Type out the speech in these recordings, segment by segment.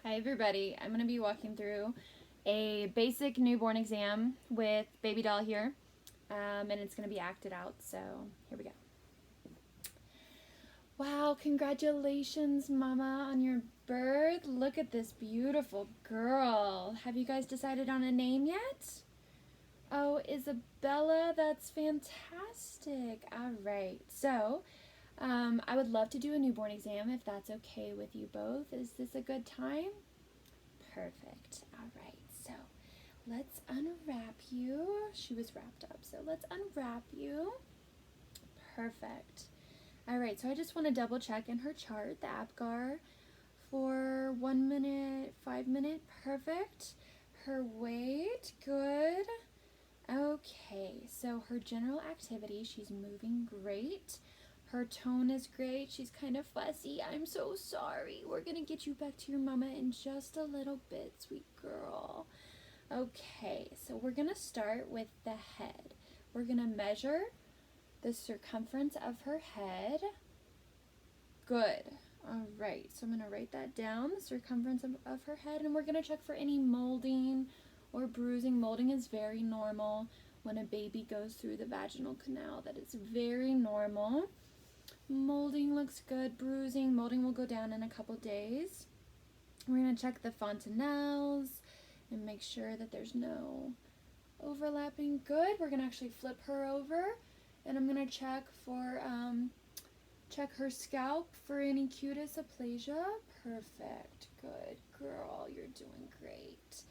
Hi everybody, I'm going to be walking through a basic newborn exam with baby doll here, and it's going to be acted out, so here we go. Wow, congratulations mama on your birth. Look at this beautiful girl. Have you guys decided on a name yet? Oh, Isabella, that's fantastic. All right, so I would love to do a newborn exam if that's okay with you both. Is this a good time? Perfect. All right, so let's unwrap you. She was wrapped up, so let's unwrap you. Perfect. All right, so I just want to double check in her chart, the APGAR, for 1 minute, 5 minute. Perfect. Her weight, good. Okay, so her general activity, she's moving great. Her tone is great. She's kind of fussy. I'm so sorry. We're going to get you back to your mama in just a little bit, sweet girl. Okay, so we're going to start with the head. We're going to measure the circumference of her head. Good. All right, so I'm going to write that down, the circumference of her head, and we're going to check for any molding or bruising. Molding is very normal when a baby goes through the vaginal canal. That is very normal. Molding looks good. Bruising, molding will go down in a couple days. We're going to check the fontanelles and make sure that there's no overlapping. Good. We're going to actually flip her over, and I'm going to check her scalp for any cutis aplasia. Perfect. Good girl. You're doing great.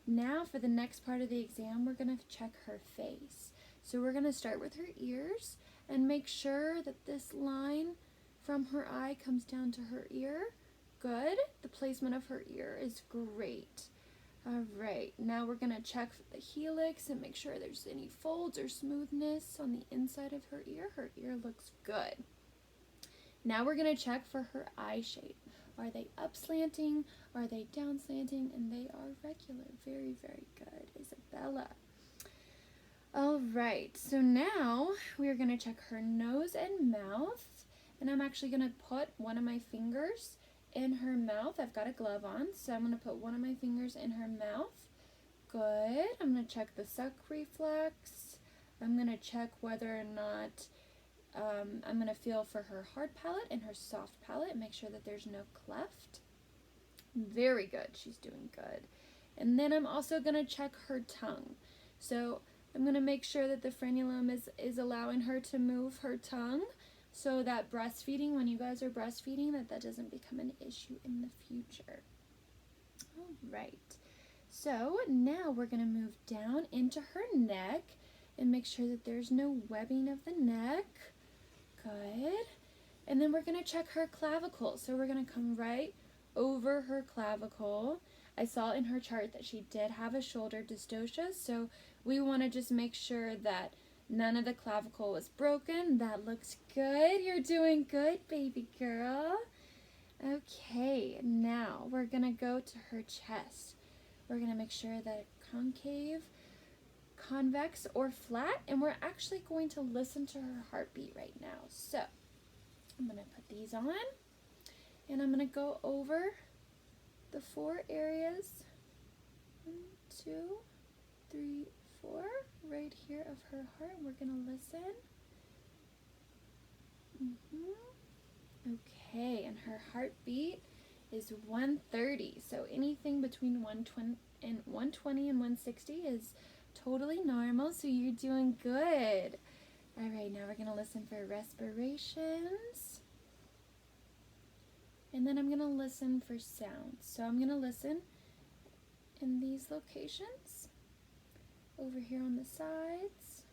Now for the next part of the exam, we're going to check her face. So we're going to start with her ears and make sure that this line from her eye comes down to her ear. Good. The placement of her ear is great. All right, now we're going to check the helix and make sure there's any folds or smoothness on the inside of her ear. Her ear looks good. Now we're going to check for her eye shape. Are they up slanting? Are they down slanting? And they are regular. Very, very good, Isabella. All right, so now we're going to check her nose and mouth. And I'm actually going to put one of my fingers in her mouth. I've got a glove on, so I'm going to put one of my fingers in her mouth. Good. I'm going to check the suck reflex. I'm going to check whether or not I'm going to feel for her hard palate and her soft palate. Make sure that there's no cleft. Very good. She's doing good. And then I'm also going to check her tongue. So I'm going to make sure that the frenulum is allowing her to move her tongue so that breastfeeding, when you guys are breastfeeding, that doesn't become an issue in the future. All right. So now we're going to move down into her neck and make sure that there's no webbing of the neck. Good. And then we're going to check her clavicle. So we're going to come right over her clavicle. I saw in her chart that she did have a shoulder dystocia, so we want to just make sure that none of the clavicle was broken. That looks good. You're doing good, baby girl. Okay, now we're going to go to her chest. We're going to make sure that concave, convex, or flat, and we're actually going to listen to her heartbeat right now. So I'm going to put these on, and I'm going to go over the 4 areas, 1, 2, 3, 4, right here of her heart. We're going to listen. Okay, and her heartbeat is 130. So anything between 120 and 160 is totally normal. So you're doing good. All right, now we're going to listen for respirations. And then I'm going to listen for sounds. So I'm going to listen in these locations. Over here on the sides.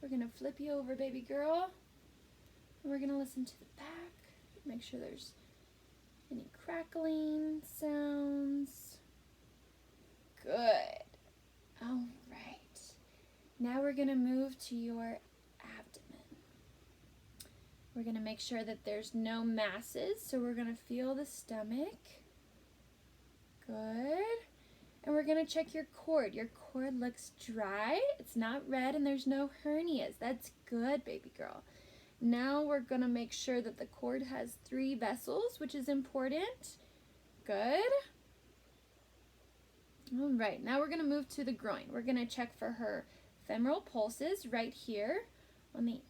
We're going to flip you over, baby girl. And we're going to listen to the back. Make sure there's any crackling sounds. Good. All right. Now we're going to move to your abdomen. We're going to make sure that there's no masses, so we're going to feel the stomach. Good. And we're going to check your cord. Your cord looks dry. It's not red, and there's no hernias. That's good, baby girl. Now we're going to make sure that the cord has 3 vessels, which is important. Good. All right, now we're going to move to the groin. We're going to check for her femoral pulses right here on the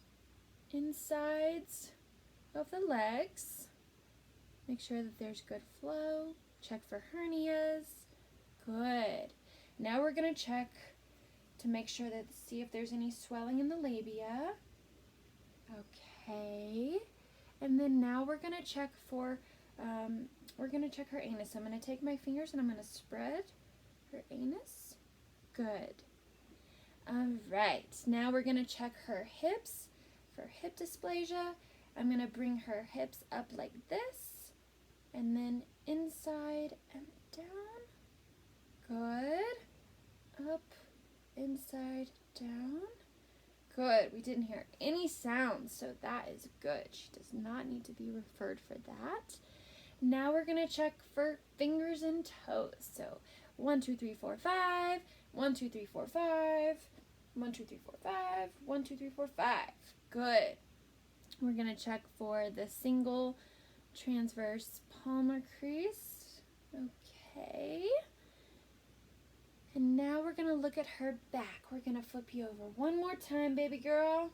insides of the legs. Make sure that there's good flow. Check for hernias. Good. Now we're going to check to make sure that, see if there's any swelling in the labia. Okay. And then now we're going to check for, her anus. I'm going to take my fingers and I'm going to spread her anus. Good. All right. Now we're going to check her hips for hip dysplasia. I'm going to bring her hips up like this and then inside and down. Good. Up, inside, down. Good. We didn't hear any sounds, so that is good. She does not need to be referred for that. Now we're going to check for fingers and toes. So 1, 2, 3, 4, 5. 1, 2, 3, 4, 5. 1, 2, 3, 4, 5. 1, 2, 3, 4, 5. Good. We're going to check for the single transverse palmar crease. Okay. And now we're going to look at her back. We're going to flip you over one more time, baby girl.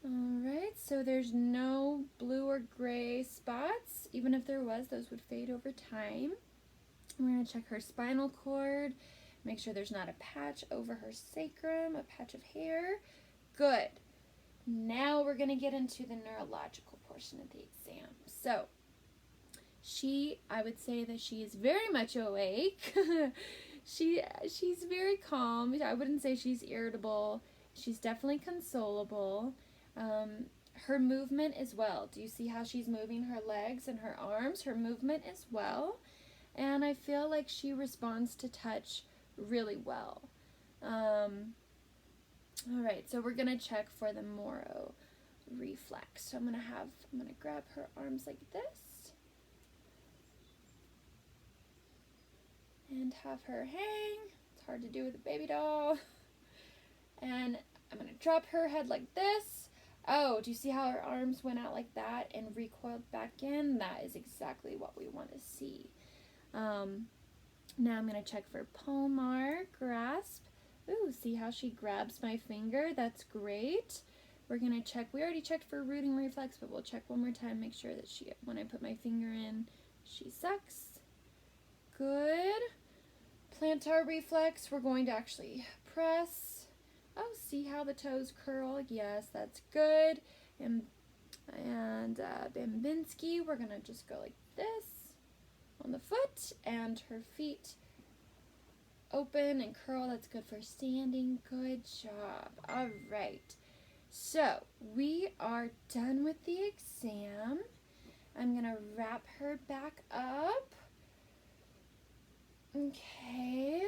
All right, so there's no blue or gray spots. Even if there was, those would fade over time. We're going to check her spinal cord. Make sure there's not a patch over her sacrum, a patch of hair. Good. Now we're going to get into the neurological portion of the exam. So, I would say that she is very much awake. She's very calm. I wouldn't say she's irritable. She's definitely consolable. Her movement as well. Do you see how she's moving her legs and her arms? Her movement as well. And I feel like she responds to touch really well. All right, so we're going to check for the Moro reflex. So I'm going to grab her arms like this and have her hang. It's hard to do with a baby doll. And I'm going to drop her head like this. Oh, do you see how her arms went out like that and recoiled back in? That is exactly what we want to see. Now I'm going to check for palmar grasp. Ooh, see how she grabs my finger? That's great. We're going to check. We already checked for rooting reflex, but we'll check one more time. Make sure that when I put my finger in, she sucks. Good. Plantar reflex, we're going to actually press. Oh, see how the toes curl? Yes, that's good. And Bambinski, we're going to just go like this on the foot, and her feet open and curl. That's good for standing. Good job. All right. So we are done with the exam. I'm going to wrap her back up. Okay.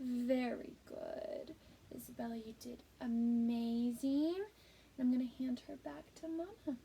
Very good. Isabella, you did amazing. I'm going to hand her back to Mama.